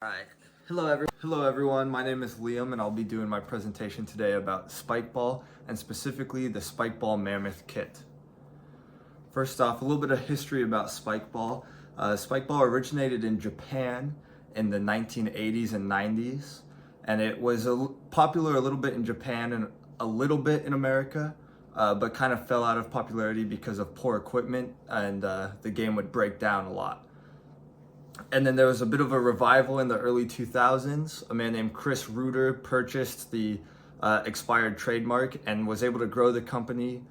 Alright, hello everyone, my name is Liam and I'll be doing my presentation today about Spikeball and specifically the Spikeball Mammoth kit. First off, a little bit of history about Spikeball. Spikeball originated in Japan in the 1980s and 90s, and it was popular a little bit in Japan and a little bit in America, but kind of fell out of popularity because of poor equipment and the game would break down a lot. And then there was a bit of a revival in the early 2000s. A man named Chris Reuter purchased the expired trademark and was able to grow the company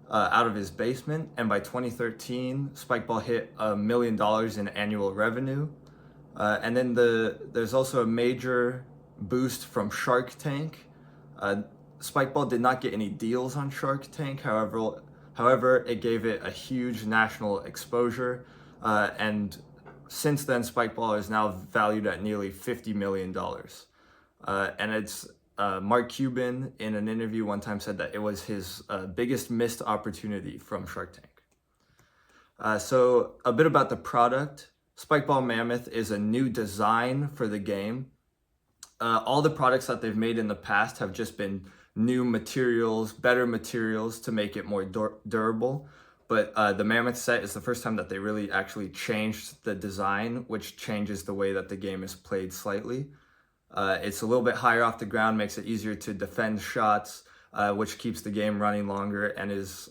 out of his basement. And by 2013, Spikeball hit $1 million in annual revenue. And then there's also a major boost from Shark Tank. Spikeball did not get any deals on Shark Tank. However, it gave it a huge national exposure and since then, Spikeball is now valued at nearly $50 million. And it's Mark Cuban in an interview one time said that it was his biggest missed opportunity from Shark Tank. So a bit about the product. Spikeball Mammoth is a new design for the game. All the products that they've made in the past have just been new materials, better materials to make it more durable. But the Mammoth set is the first time that they really actually changed the design, which changes the way that the game is played slightly. It's a little bit higher off the ground, makes it easier to defend shots, which keeps the game running longer and is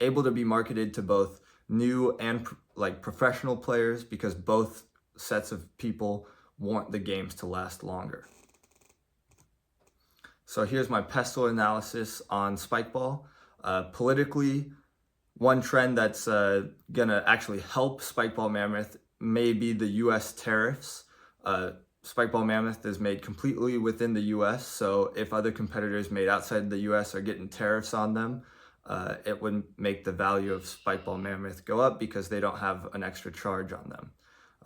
able to be marketed to both new and professional players because both sets of people want the games to last longer. So here's my pestle analysis on Spikeball. Politically, one trend that's gonna actually help Spikeball Mammoth may be the US tariffs. Spikeball Mammoth is made completely within the US, so if other competitors made outside the US are getting tariffs on them, it would make the value of Spikeball Mammoth go up because they don't have an extra charge on them.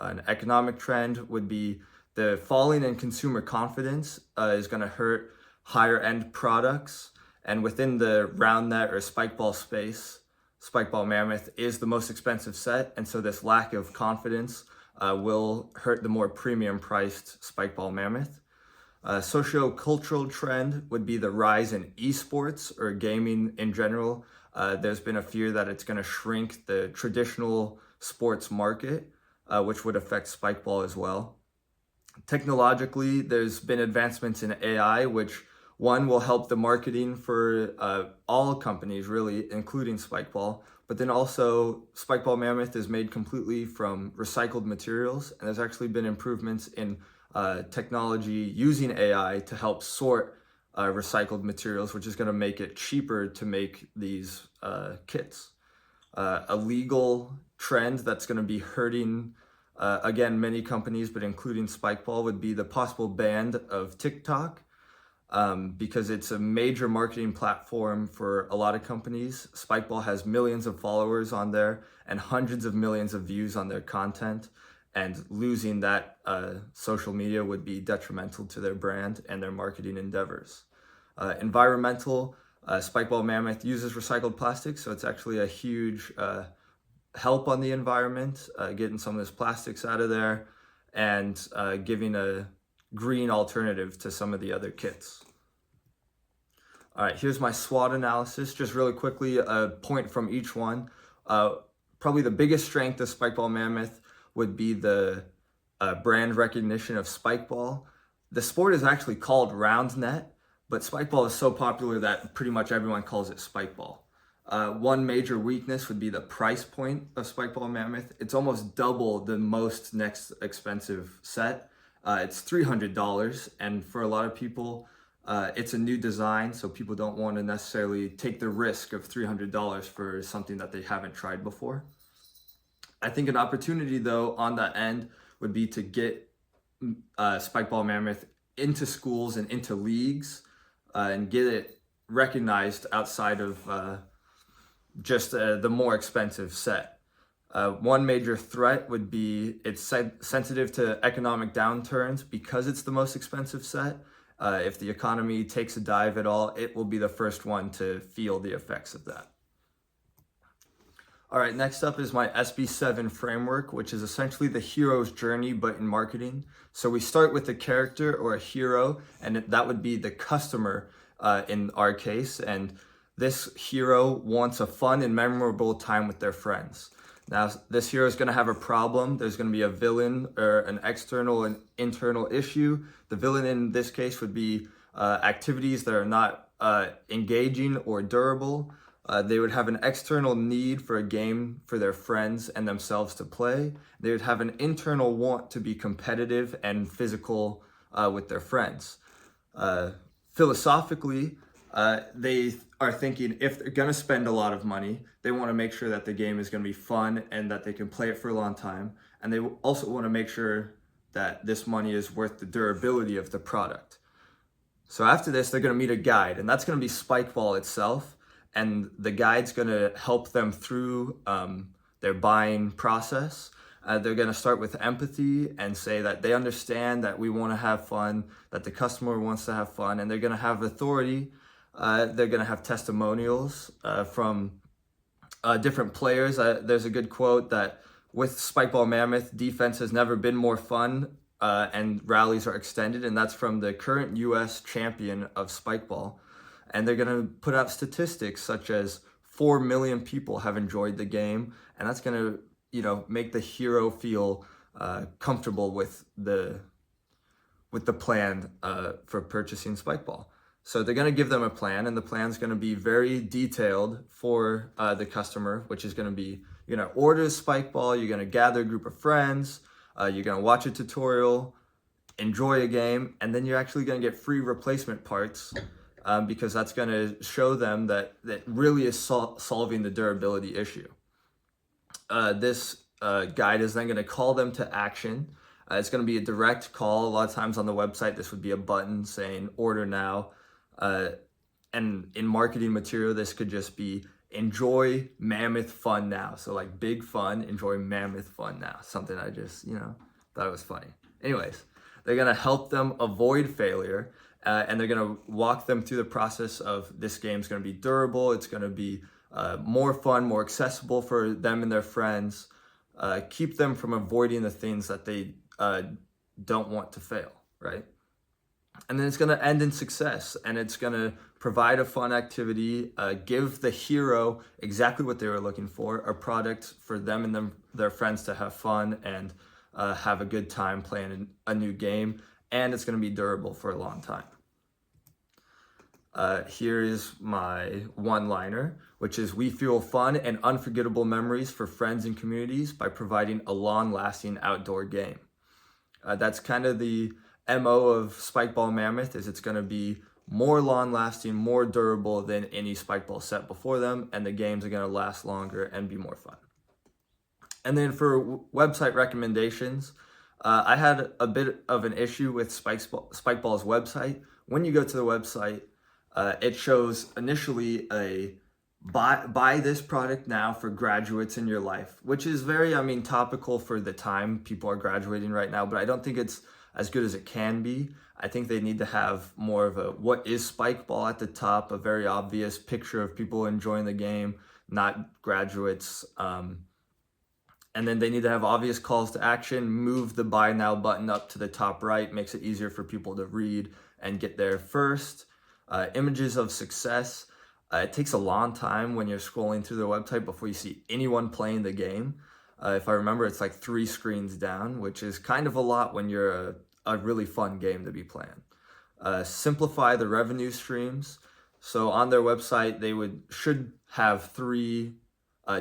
An economic trend would be the falling in consumer confidence is gonna hurt higher end products, and within the round net or Spikeball space, Spikeball Mammoth is the most expensive set, and so this lack of confidence will hurt the more premium priced Spikeball Mammoth. Socio-cultural trend would be the rise in esports or gaming in general. There's been a fear that it's going to shrink the traditional sports market, which would affect Spikeball as well. Technologically, there's been advancements in AI, which one will help the marketing for all companies, really, including Spikeball. But then also, Spikeball Mammoth is made completely from recycled materials, and there's actually been improvements in technology using AI to help sort recycled materials, which is going to make it cheaper to make these kits. A legal trend that's going to be hurting, again, many companies, but including Spikeball, would be the possible ban of TikTok. Because it's a major marketing platform for a lot of companies. Spikeball has millions of followers on there and hundreds of millions of views on their content, and losing that social media would be detrimental to their brand and their marketing endeavors. Environmental, Spikeball Mammoth uses recycled plastic, so it's actually a huge help on the environment, getting some of this plastics out of there and giving a green alternative to some of the other kits. All right, here's my SWOT analysis. Just really quickly, a point from each one. Probably the biggest strength of Spikeball Mammoth would be the brand recognition of Spikeball. The sport is actually called round net, but Spikeball is so popular that pretty much everyone calls it Spikeball. One major weakness would be the price point of Spikeball Mammoth. It's almost double the most next expensive set. It's $300, and for a lot of people, it's a new design, so people don't want to necessarily take the risk of $300 for something that they haven't tried before. I think an opportunity, though, on that end would be to get Spikeball Mammoth into schools and into leagues and get it recognized outside of just the more expensive set. One major threat would be it's sensitive to economic downturns because it's the most expensive set. If the economy takes a dive at all, it will be the first one to feel the effects of that. All right, next up is my SB7 framework, which is essentially the hero's journey, but in marketing. So we start with a character or a hero, and that would be the customer in our case. And this hero wants a fun and memorable time with their friends. Now, this hero is going to have a problem. There's going to be a villain or an external and internal issue. The villain in this case would be activities that are not engaging or durable. They would have an external need for a game for their friends and themselves to play. They would have an internal want to be competitive and physical with their friends. Philosophically, they are thinking if they're going to spend a lot of money, they want to make sure that the game is going to be fun and that they can play it for a long time. And they also want to make sure that this money is worth the durability of the product. So after this, they're going to meet a guide, and that's going to be Spikeball itself. And the guide's going to help them through their buying process. They're going to start with empathy and say that they understand that we want to have fun, that the customer wants to have fun, and they're going to have authority. They're going to have testimonials from different players. There's a good quote that with Spikeball Mammoth, defense has never been more fun and rallies are extended, and that's from the current US champion of Spikeball. And they're going to put out statistics such as 4 million people have enjoyed the game, and that's going to, make the hero feel comfortable with the plan for purchasing Spikeball. So they're going to give them a plan, and the plan's going to be very detailed for the customer, which is going to be, you're going to order Spikeball, you're going to gather a group of friends, you're going to watch a tutorial, enjoy a game, and then you're actually going to get free replacement parts because that's going to show them that really is solving the durability issue. This guide is then going to call them to action. It's going to be a direct call. A lot of times on the website, this would be a button saying order now. And in marketing material, this could just be enjoy Mammoth fun now. So like big fun, enjoy Mammoth fun now. Something I just, thought it was funny. Anyways, they're going to help them avoid failure. And they're going to walk them through the process of this game's going to be durable. It's going to be more fun, more accessible for them and their friends. Keep them from avoiding the things that they don't want to fail, right? And then it's going to end in success, and it's going to provide a fun activity, give the hero exactly what they were looking for, a product for them and their friends to have fun and have a good time playing a new game, and it's going to be durable for a long time. Here is my one-liner, which is, we fuel fun and unforgettable memories for friends and communities by providing a long-lasting outdoor game. That's kind of the MO of Spikeball Mammoth, is it's going to be more long-lasting, more durable than any Spikeball set before them, and the games are going to last longer and be more fun. And then for website recommendations, I had a bit of an issue with Spikeball's website. When you go to the website, it shows initially a buy this product now for graduates in your life, which is very, topical for the time people are graduating right now, but I don't think it's as good as it can be. I think they need to have more of a what is Spikeball at the top, a very obvious picture of people enjoying the game, not graduates. And then they need to have obvious calls to action, move the buy now button up to the top right, makes it easier for people to read and get there first. Images of success. It takes a long time when you're scrolling through the website before you see anyone playing the game. If I remember, it's like 3 screens down, which is kind of a lot when you're a really fun game to be playing. Simplify the revenue streams. So on their website, they should have 3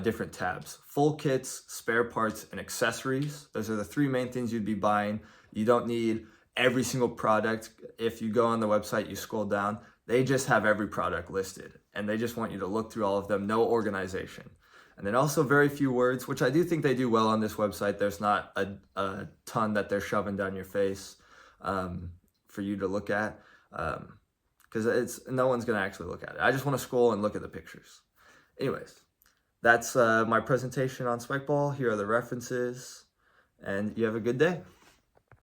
different tabs: full kits, spare parts, and accessories. Those are the 3 main things you'd be buying. You don't need every single product. If you go on the website, you scroll down, they just have every product listed, and they just want you to look through all of them, no organization. And then also very few words, which I do think they do well on this website. There's not a ton that they're shoving down your face for you to look at, because no one's going to actually look at it. I just want to scroll and look at the pictures. Anyways, that's my presentation on Spikeball. Here are the references, and you have a good day.